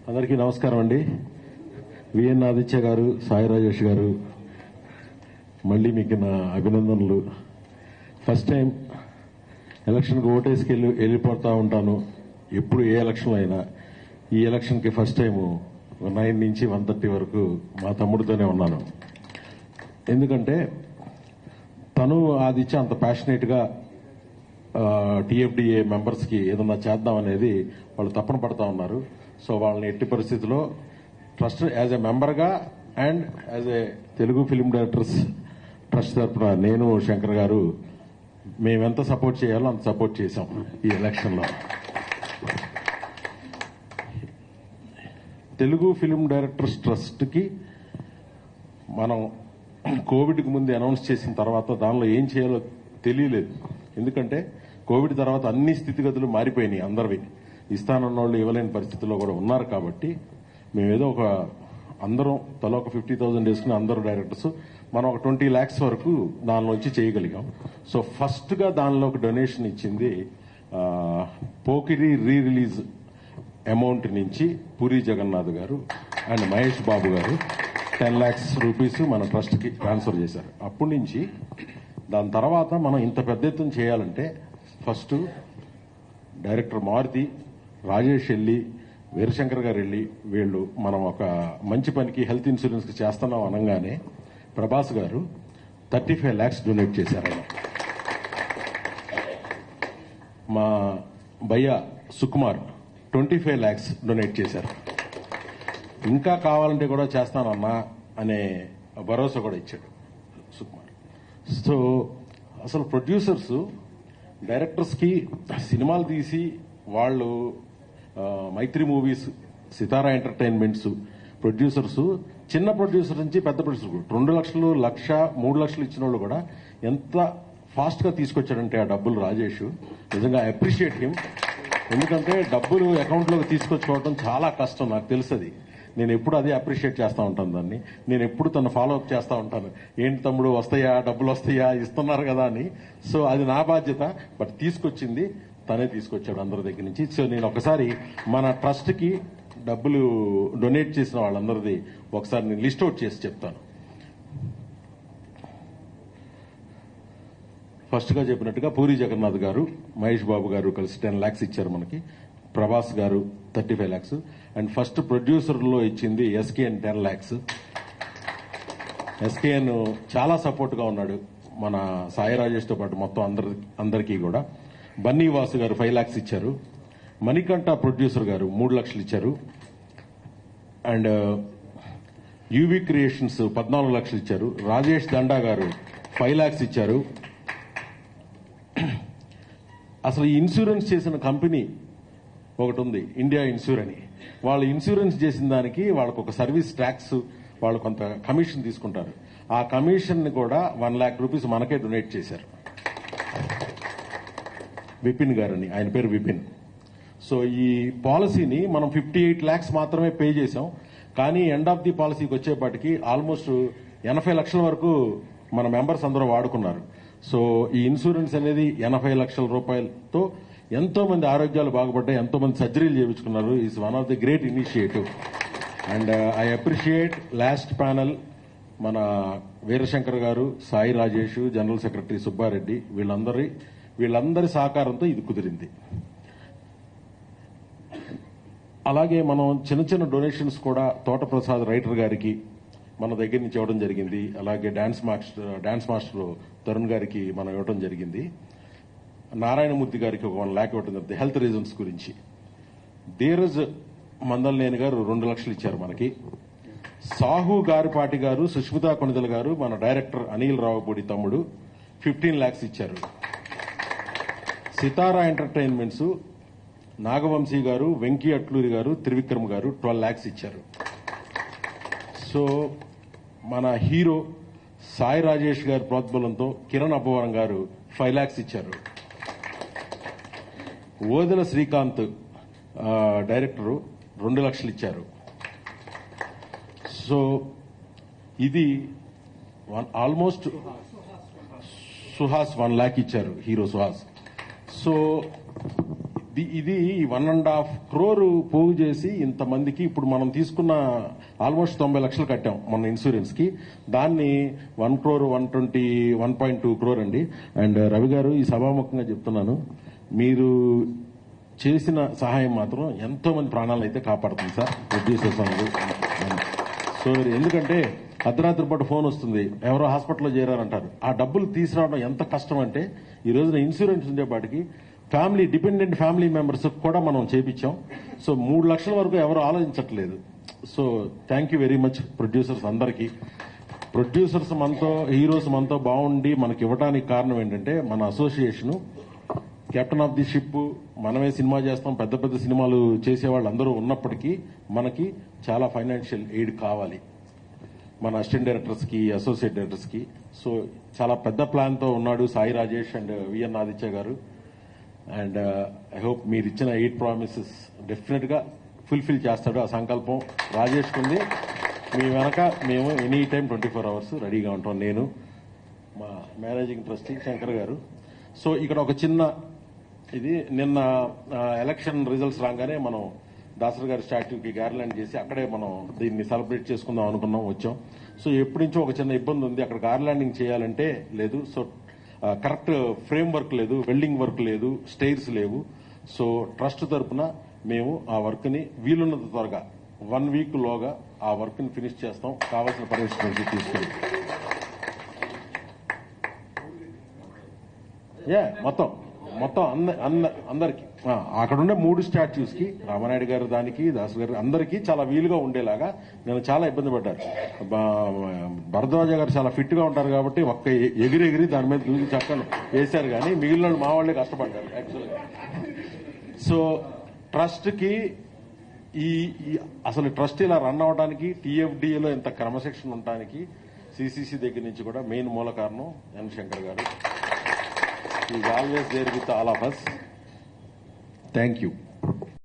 అందరికీ నమస్కారం అండి. విఎన్ ఆదిత్య గారు, సాయి రాజేష్ గారు, మళ్ళీ మీకు నా అభినందనలు. ఫస్ట్ టైం ఎలక్షన్కి ఓటేసుకెళ్ళి వెళ్ళిపోతా ఉంటాను. ఎప్పుడు ఏ ఎలక్షన్ అయినా ఈ ఎలక్షన్కి ఫస్ట్ టైం 9 నుంచి 1:30 వరకు మా తమ్ముడితోనే ఉన్నాను. ఎందుకంటే తను ఆదిత్య అంత ప్యాషనేట్గా టీఎఫ్డీఏ మెంబర్స్కి ఏదన్నా చేద్దామనేది వాళ్ళు తప్పన పడతా ఉన్నారు. సో వాళ్ళని ఎట్టి పరిస్థితుల్లో ట్రస్ట్ యాజ్ ఎ మెంబర్గా and as a Telugu film directors trust తరఫున నేను శంకర్ గారు మేమెంత సపోర్ట్ చేయాలో అంత సపోర్ట్ చేశాం ఈ ఎలక్షన్లో. తెలుగు ఫిల్మ్ డైరెక్టర్స్ ట్రస్ట్కి మనం కోవిడ్కి ముందు అనౌన్స్ చేసిన తర్వాత దానిలో ఏం చేయాలో తెలియలేదు. ఎందుకంటే కోవిడ్ తర్వాత అన్ని స్థితిగతులు మారిపోయినాయి. అందరివి ఇస్తానన్న వాళ్ళు ఇవ్వలేని పరిస్థితుల్లో కూడా ఉన్నారు. కాబట్టి మేమేదో అందరం తల ఒక 50,000 వేసుకుని అందరూ డైరెక్టర్స్ మనం ఒక 20 lakhs వరకు దానిలోంచి చేయగలిగాం. సో ఫస్ట్గా దానిలో ఒక డొనేషన్ ఇచ్చింది పోకిరి రీ రిలీజ్ అమౌంట్ నుంచి పూరి జగన్నాథ్ గారు అండ్ మహేష్ బాబు గారు 10 lakhs రూపీస్ మన ట్రస్ట్కి ట్రాన్స్ఫర్ చేశారు. అప్పటి నుంచి దాని తర్వాత మనం ఇంత పెద్ద ఎత్తున చేయాలంటే ఫస్ట్ డైరెక్టర్ మారుతి, రాజేష్ వెళ్ళి, వీరశంకర్ గారు వెళ్ళి వీళ్ళు మనం ఒక మంచి పనికి హెల్త్ ఇన్సూరెన్స్కి చేస్తున్నాం అనగానే ప్రభాస్ గారు 35 lakhs డొనేట్ చేశారు. ఆయన మా భయ్య సుకుమార్ 25 lakhs డొనేట్ చేశారు. ఇంకా కావాలంటే కూడా చేస్తానన్నా అనే భరోసా కూడా ఇచ్చాడు సుకుమార్. సో అసలు ప్రొడ్యూసర్స్ డైరెక్టర్స్కి సినిమాలు తీసి వాళ్ళు మైత్రి మూవీస్, సితారా ఎంటర్టైన్మెంట్స్ ప్రొడ్యూసర్స్ చిన్న ప్రొడ్యూసర్ నుంచి పెద్ద ప్రొడ్యూసర్ 2 లక్షలు, 1,00,000, 3 లక్షలు ఇచ్చిన వాళ్ళు కూడా ఎంత ఫాస్ట్గా తీసుకొచ్చాడంటే ఆ డబ్బులు రాజేష్. నిజంగా అప్రిషియేట్ హిమ్. ఎందుకంటే డబ్బులు అకౌంట్లోకి తీసుకొచ్చుకోవడం చాలా కష్టం, నాకు తెలుసది. నేను ఎప్పుడు అదే అప్రిషియేట్ చేస్తూ ఉంటాను దాన్ని. నేను ఎప్పుడు తను ఫాలో అప్ చేస్తూ ఉంటాను. ఏంటి తమ్ముడు వస్తాయా, డబ్బులు వస్తాయా, ఇస్తున్నారు కదా అని. సో అది నా బాధ్యత. బట్ తీసుకొచ్చింది తనే తీసుకొచ్చాడు అందరి దగ్గర నుంచి. సో నేను ఒకసారి మన ట్రస్ట్కి డబ్బులు డొనేట్ చేసిన వాళ్ళందరిది ఒకసారి నేను లిస్ట్ అవుట్ చేసి చెప్తాను. ఫస్ట్గా చెప్పినట్టుగా పూరి జగన్నాథ్ గారు, మహేష్ బాబు గారు కలిసి 10 lakhs ఇచ్చారు మనకి. ప్రభాస్ గారు 35 lakhs అండ్ ఫస్ట్ ప్రొడ్యూసర్లో ఇచ్చింది ఎస్కేఎన్ 10 lakhs. ఎస్కేఎన్ చాలా సపోర్ట్గా ఉన్నాడు మన సాయి రాజేష్తో పాటు మొత్తం అందరికీ కూడా. బన్నీ వాసు గారు 5 lakhs ఇచ్చారు. మణికంఠ ప్రొడ్యూసర్ గారు 3 lakhs ఇచ్చారు. అండ్ యూవీ క్రియేషన్స్ 14 lakhs ఇచ్చారు. రాజేష్ దండా గారు 5 lakhs ఇచ్చారు. అసలు ఈ ఇన్సూరెన్స్ చేసిన కంపెనీ ఒకటి ఉంది, ఇండియా ఇన్సూర్ అని. వాళ్ళు ఇన్సూరెన్స్ చేసిన దానికి వాళ్ళకు ఒక సర్వీస్ ట్యాక్స్, వాళ్ళు కొంత కమిషన్ తీసుకుంటారు. ఆ కమిషన్ ని కూడా 1 lakh రూపీస్ మనకే డొనేట్ చేశారు. విపిన్ గారని, ఆయన పేరు విపిన్. సో ఈ పాలసీని మనం 58 lakhs మాత్రమే పే చేశాం. కానీ ఎండ్ ఆఫ్ ది పాలసీకి వచ్చేపాటికి ఆల్మోస్ట్ 80 లక్షల వరకు మన మెంబర్స్ అందరూ వాడుకున్నారు. సో ఈ ఇన్సూరెన్స్ అనేది 80 లక్షల రూపాయలతో ఎంతో మంది ఆరోగ్యాలు బాగుపడ్డాయి, ఎంతో మంది సర్జరీలు చేయించుకున్నారు. Is one of the great initiative. And I appreciate last panel మన వీరశంకర్ గారు, సాయి రాజేష్, జనరల్ సెక్రటరీ సుబ్బారెడ్డి, వీళ్ళందరి సహకారంతో ఇది కుదిరింది. అలాగే మనం చిన్న చిన్న డొనేషన్స్ కూడా తోటప్రసాద్ రైటర్ గారికి మన దగ్గర నుంచి ఇవ్వడం జరిగింది. అలాగే డాన్స్ మాస్టర్ తరుణ్ గారికి మనం ఇవ్వడం జరిగింది. నారాయణమూర్తి గారికి ఒక 1 lakh ఇవ్వడం జరిగింది హెల్త్ రీజన్స్ గురించి. ధీరజ్ మందల్నేని గారు 2 lakhs ఇచ్చారు మనకి. సాహు గారిపాటి గారు, సుష్మితా కొణిదల గారు, మన డైరెక్టర్ అనిల్ రావుపూడి తమ్ముడు 15 lakhs ఇచ్చారు. సితారా ఎంటర్టైన్మెంట్స్ నాగవంశీ గారు, వెంకీ అట్లూరి గారు, త్రివిక్రమ్ గారు 12 lakhs ఇచ్చారు. సో మన హీరో సాయి రాజేష్ గారి ప్రోద్బలంతో కిరణ్ అబ్బవరం గారు 5 lakhs ఇచ్చారు. ఓదెల శ్రీకాంత్ డైరెక్టరు 2 lakhs ఇచ్చారు. సో ఇది ఆల్మోస్ట్ సుహాస్ 1 lakh ఇచ్చారు, హీరో సుహాస్. సో ఇది 1.5 crore పోగు చేసి ఇంతమందికి ఇప్పుడు మనం తీసుకున్న ఆల్మోస్ట్ 90 లక్షలు కట్టాం మన ఇన్సూరెన్స్ కి. దాన్ని 1 crore 1.2 crore అండి. అండ్ రవి గారు, ఈ సభాముఖంగా చెప్తున్నాను, మీరు చేసిన సహాయం మాత్రం ఎంతో మంది ప్రాణాలను అయితే కాపాడుతుంది సార్. ప్రొడ్యూసర్స్ అందరూ. సో ఎందుకంటే అర్ధరాత్రి పాటు ఫోన్ వస్తుంది, ఎవరో హాస్పిటల్లో చేరారంటారు. ఆ డబ్బులు తీసుకురావడం ఎంత కష్టం అంటే ఈ రోజున ఇన్సూరెన్స్ ఉండేపాటికి ఫ్యామిలీ డిపెండెంట్ ఫ్యామిలీ మెంబర్స్ కూడా మనం చేపించాం. సో 3 లక్షల వరకు ఎవరు ఆలోచించట్లేదు. So thank you very much producers అందరికీ. ప్రొడ్యూసర్స్ మనతో, హీరోస్ మనతో బాగుండి మనకి ఇవ్వడానికి కారణం ఏంటంటే మన association, captain of the ship, మనమే సినిమా చేస్తాం, పెద్ద పెద్ద సినిమాలు చేసేవాళ్ళు అందరూ ఉన్నప్పటికీ మనకి చాలా ఫైనాన్షియల్ ఎయిడ్ కావాలి మన అసిస్టెంట్ డైరెక్టర్స్ కి, అసోసియేట్ డైరెక్టర్స్ కి. సో చాలా పెద్ద ప్లాన్ తో ఉన్నాడు సాయి రాజేష్ అండ్ విఎన్ ఆదిత్య గారు. అండ్ ఐ హోప్ మీరు ఇచ్చిన 8 ప్రామిసెస్ డెఫినెట్ గా ఫుల్ఫిల్ చేస్తాడు. ఆ సంకల్పం రాజేష్ కుంది. మీ వెనక మేము ఎనీ టైం 24 hours రెడీగా ఉంటాం. నేను, మా మేనేజింగ్ ట్రస్టీ శంకర్ గారు. సో ఇక్కడ ఒక చిన్న ఇది, నిన్న ఎలక్షన్ రిజల్ట్స్ రాగానే మనం దాసర్ గారి స్టాట్యూకి గార్లాండ్ చేసి అక్కడే మనం దీన్ని సెలబ్రేట్ చేసుకుందాం అనుకున్నాం, వచ్చాం. సో ఎప్పటి నుంచో ఒక చిన్న ఇబ్బంది ఉంది, అక్కడ గార్లాండింగ్ చేయాలంటే లేదు. సో కరెక్ట్ ఫ్రేమ్ వర్క్ లేదు, వెల్డింగ్ వర్క్ లేదు, స్టైర్స్ లేవు. సో ట్రస్ట్ తరఫున మేము ఆ వర్క్ ని వీలున్నంత త్వరగా 1 week లోగా ఆ వర్క్ ని ఫినిష్ చేస్తాం, కావాల్సిన పర్మిషన్ తీసుకుని. మొత్తం అందరికి అక్కడ ఉండే 3 స్టాచ్యూస్ కి, రామానాయుడు గారు దానికి, దాసు గారు అందరికీ చాలా వీలుగా ఉండేలాగా నేను చాలా ఇబ్బంది పడ్డారు. భరద్వాజ గారు చాలా ఫిట్ గా ఉంటారు కాబట్టి ఒక్క ఎగిరి దాని మీద దూకి చక్కలు వేశారు, కానీ మిగిలిన మా వాళ్లే కష్టపడ్డారు యాక్చువల్గా. సో ట్రస్ట్ కి అసలు ట్రస్ట్ ఇలా రన్ అవడానికి, టీఎఫ్డీఏలో ఇంత క్రమశిక్షణ ఉండడానికి సిసిసి దగ్గర నుంచి కూడా మెయిన్ మూల కారణం ఎన్ శంకర్ గారు. Is always there with all of us. Thank you.